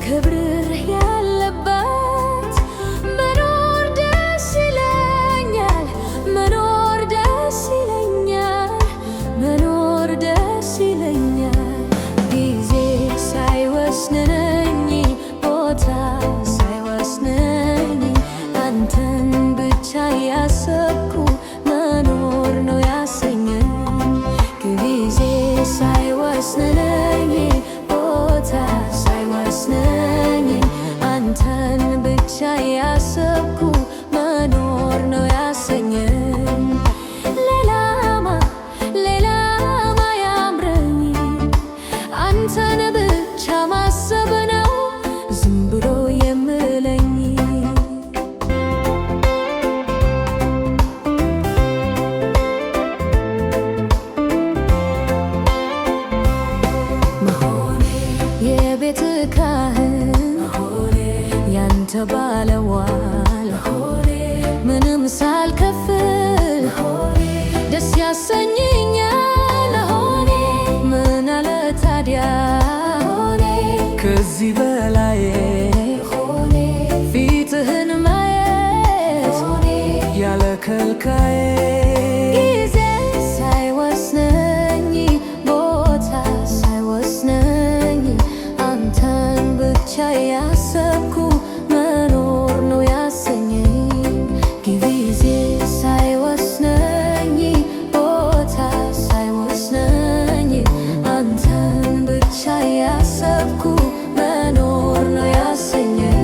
ክብር ያለበት መኖር ደስ ይለኛል፣ መኖር ደስ ይለኛል፣ መኖር ደስ ይለኛል። ጊዜ ሳይወስነኝ ቦታ ሳይወስነኝ አንተን ብቻ ያሰብኩ መኖር ነው ያሰኘኝ። ጊዜ ሳይወስነኝ ቦታ ሳይወስነኝ አንተን ብቻ ያሰብኩ መኖር ነው ያሰኘኝ። ሌላማ ያምረኝ አንተን ብቻ ማሰብ ነው ዝም ብሎ የምለኝ። የቤት ካህን ያንተ ባለሟል ምንም ሳልከፍል ደስ ያሰኘኛል። ምን አለ ታዲያ ከዚህ በላይ ፊትህን ማየት ያለ ከልካዬ። ጊዜ ሳይወስነኝ ቦታ ሳይወስነኝ አንተን ብቻ ያሰብኩ መኖር ነው ያሰኘኝ። ጊዜ ሳይወስነኝ ቦታ ሳይወስነኝ አንተን ብቻ ያሰብኩ መኖር ነው ያሰኘኝ።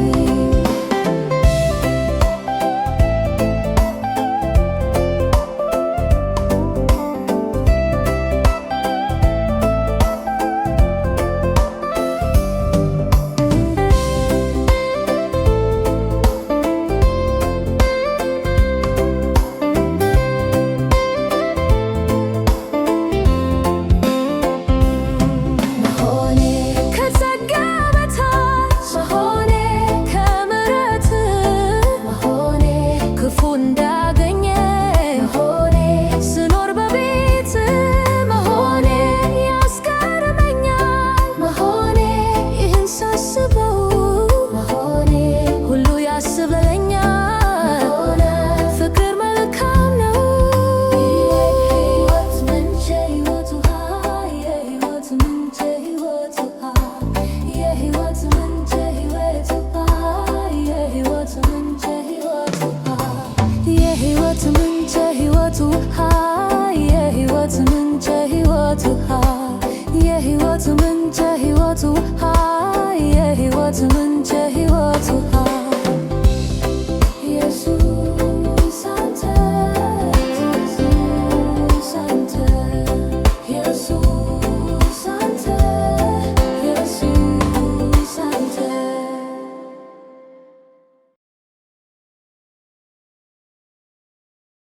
የህይወት ምንጭ ህይወት ውሃ